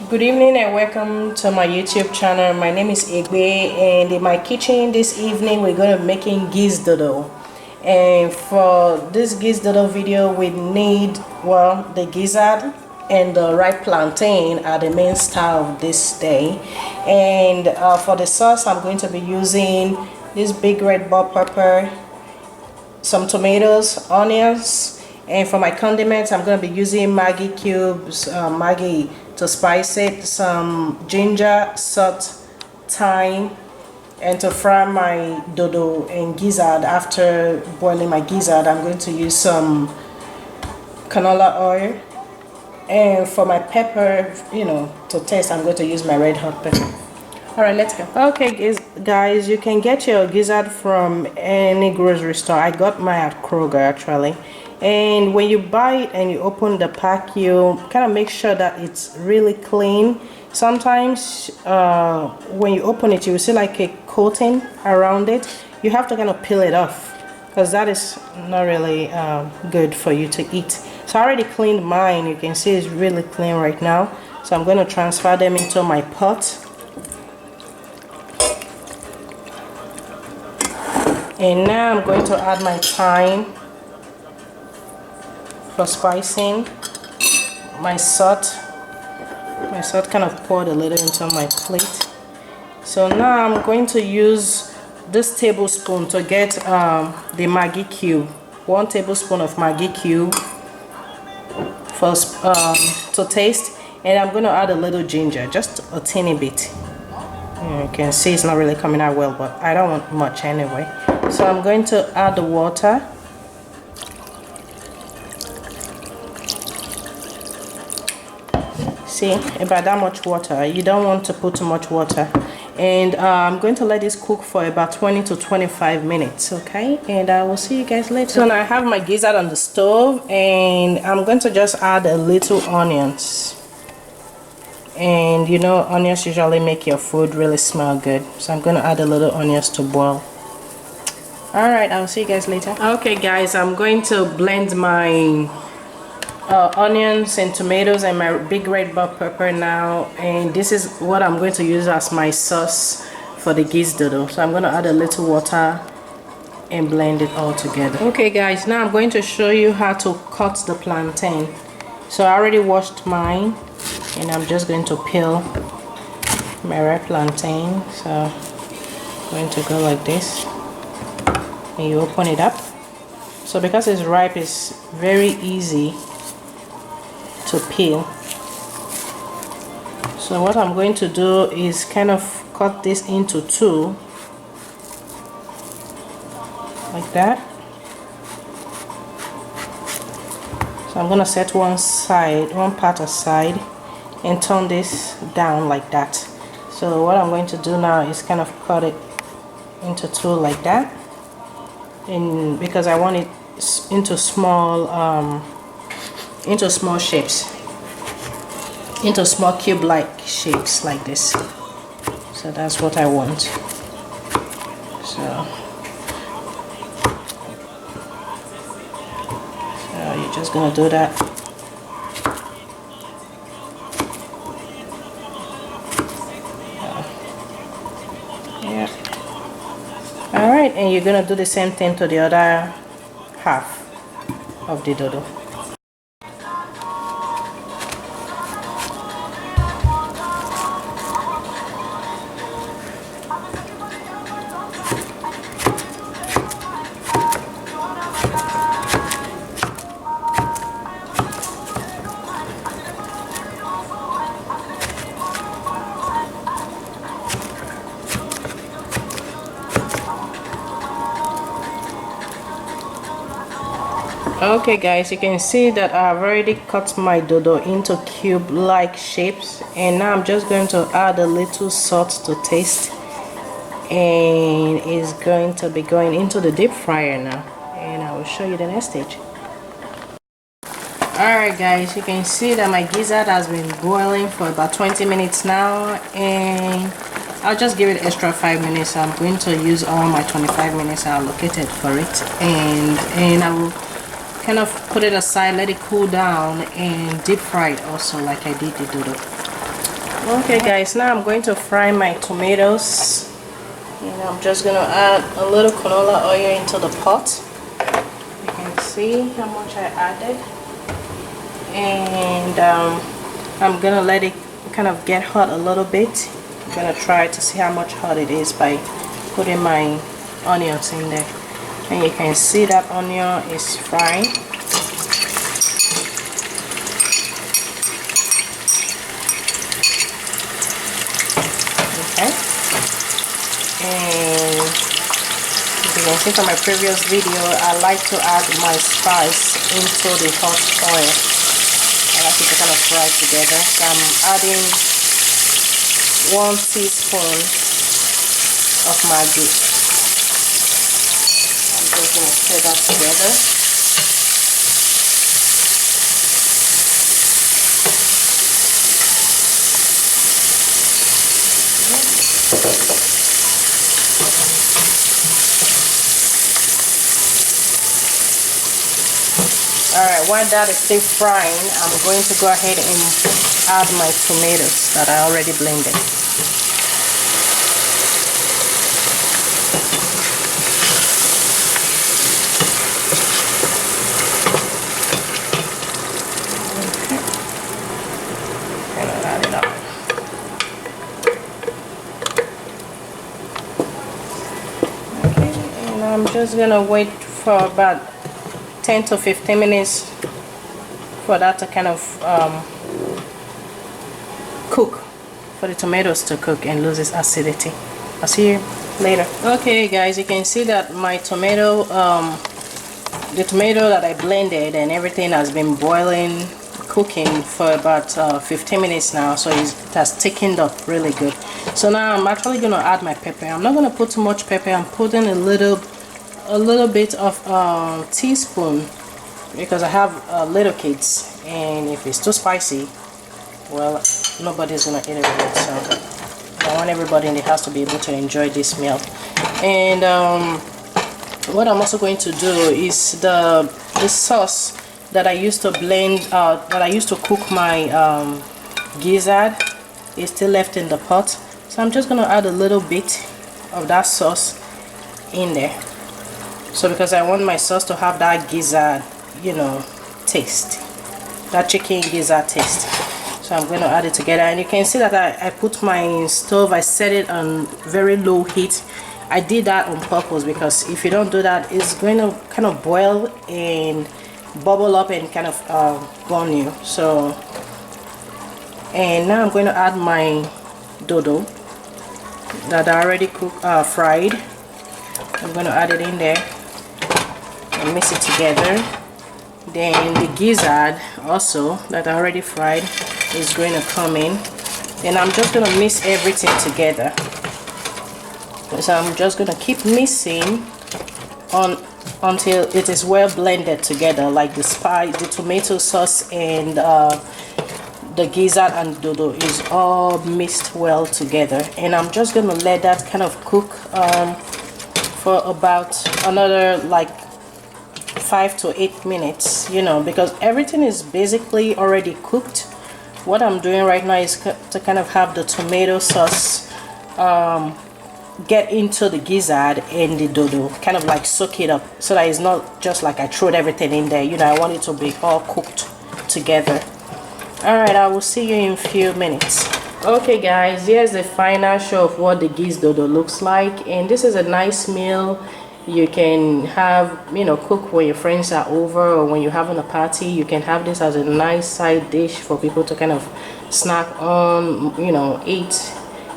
Good evening and welcome to my YouTube channel. My name is Igwe, and in my kitchen this evening we're going to be making gizdodo. And for this gizdodo video we need, well, the gizzard and the ripe plantain are the main star of this day. And for the sauce I'm going to be using this big red bell pepper, some tomatoes, onions, and for my condiments I'm going to be using maggi cubes, maggi to spice it, some ginger, salt, thyme, and to fry my dodo and gizzard. After boiling my gizzard I'm going to use some canola oil, and for my pepper, to taste, I'm going to use my red hot pepper. All right, let's go. Okay guys, you can get your gizzard from any grocery store. I got mine at Kroger actually. And when you buy it and you open the pack, you kind of make sure that it's really clean. Sometimes when you open it you will see like a coating around it. You have to kind of peel it off because that is not really good for you to eat. So I already cleaned mine. You can see it's really clean right now. So I'm going to transfer them into my pot. And now I'm going to add my thyme for spicing, my salt kind of poured a little into my plate. So now I'm going to use this tablespoon to get the maggi cube, 1 tablespoon of maggi cube for to taste, and I'm going to add a little ginger, just a teeny bit. You can see it's not really coming out well, but I don't want much anyway. So I'm going to add the water. See, about that much water. You don't want to put too much water. And I'm going to let this cook for about 20 to 25 minutes, okay? And I will see you guys later. So now I have my gizzard on the stove, and I'm going to just add a little onions. And you know, onions usually make your food really smell good. So I'm going to add a little onions to boil. Alright, I'll see you guys later. Okay guys, I'm going to blend my onions and tomatoes and my big red bell pepper now, and this is what I'm going to use as my sauce for the gizdodo. So I'm going to add a little water and blend it all together. Okay guys, now I'm going to show you how to cut the plantain. So I already washed mine, and I'm just going to peel my ripe plantain. So I'm going to go like this, and you open it up. So because it's ripe, it's very easy to peel. So what I'm going to do is kind of cut this into two, like that. So I'm going to set one part aside and turn this down like that. So what I'm going to do now is kind of cut it into two like that, and because I want it into small shapes, into small cube-like shapes like this. So that's what I want. So you're just gonna do that. Yeah. All right, and you're gonna do the same thing to the other half of the dodo. Okay guys, you can see that I've already cut my dodo into cube-like shapes, and now I'm just going to add a little salt to taste, and it's going to be going into the deep fryer now, and I will show you the next stage. Alright guys, you can see that my gizzard has been boiling for about 20 minutes now, and I'll just give it extra 5 minutes. I'm going to use all my 25 minutes allocated for it, and I will kind of put it aside, let it cool down, and deep fry it also like I did the dodo. Okay guys, now I'm going to fry my tomatoes, and I'm just going to add a little canola oil into the pot. You can see how much I added, and I'm going to let it kind of get hot a little bit. I'm going to try to see how much hot it is by putting my onions in there, and you can see that onion is frying. Okay, and as you can see from my previous video, I like to add my spice into the hot oil. I like it to kind of fry together. So I'm adding 1 teaspoon of maggi. I'm just going to stir that together. Alright, while that is still frying, I'm going to go ahead and add my tomatoes that I already blended. I'm just gonna wait for about 10 to 15 minutes for that to kind of cook, for the tomatoes to cook and lose its acidity. I'll see you later. Okay guys, you can see that my tomato, the tomato that I blended and everything has been boiling, cooking for about 15 minutes now, so it has thickened up really good. So now I'm actually going to add my pepper. I'm not going to put too much pepper. I'm putting a little bit of teaspoon, because I have little kids, and if it's too spicy, well, nobody's going to eat it with it. So I want everybody in the house to be able to enjoy this meal. And what I'm also going to do is the sauce that I used to blend, that I used to cook my gizzard, is still left in the pot. So I'm just going to add a little bit of that sauce in there. So because I want my sauce to have that gizzard, you know, taste, that chicken gizzard taste. So I'm going to add it together, and you can see that I put my stove, I set it on very low heat. I did that on purpose, because if you don't do that, it's going to kind of boil and bubble up and kind of burn you. So, and now I'm going to add my dodo that I already cooked, fried. I'm going to add it in there and mix it together. Then the gizzard also that I already fried is going to come in. Then I'm just going to mix everything together. So I'm just going to keep mixing until it is well blended together, like the spice, the tomato sauce, and the gizzard and dodo is all mixed well together. And I'm just going to let that kind of cook for about another like 5 to 8 minutes, you know, because everything is basically already cooked. What I'm doing right now is to kind of have the tomato sauce get into the gizzard and the dodo, kind of like soak it up, so that it's not just like I threw everything in there, you know. I want it to be all cooked together. Alright, I will see you in a few minutes. Okay guys, here's the final show of what the gizdodo looks like, and this is a nice meal you can have, you know, cook when your friends are over or when you're having a party. You can have this as a nice side dish for people to kind of snack on, you know, eat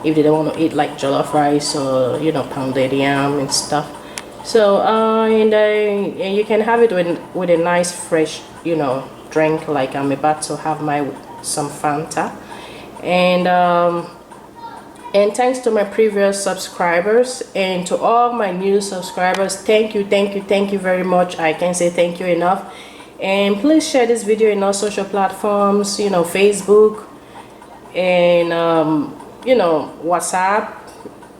if they don't want to eat like jollof rice or, you know, pounded yam and stuff. So and you can have it with a nice fresh, you know, drink, like I'm about to have my some Fanta. And thanks to my previous subscribers, and to all my new subscribers, thank you very much. I can't say thank you enough. And please share this video in all social platforms, you know, Facebook and you know, WhatsApp,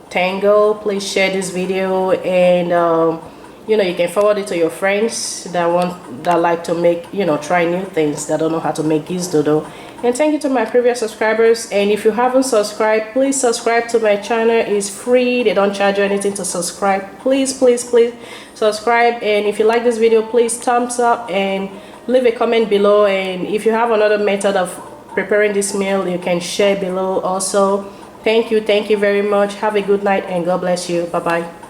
Tango. Please share this video, and you know, you can forward it to your friends that like to make, you know, try new things, that don't know how to make gizdodo. And thank you to my previous subscribers. And if you haven't subscribed, please subscribe to my channel. It's free. They don't charge you anything to subscribe. Please subscribe. And if you like this video, please thumbs up and leave a comment below. And if you have another method of preparing this meal, you can share below also. Thank you very much. Have a good night and God bless you. Bye bye.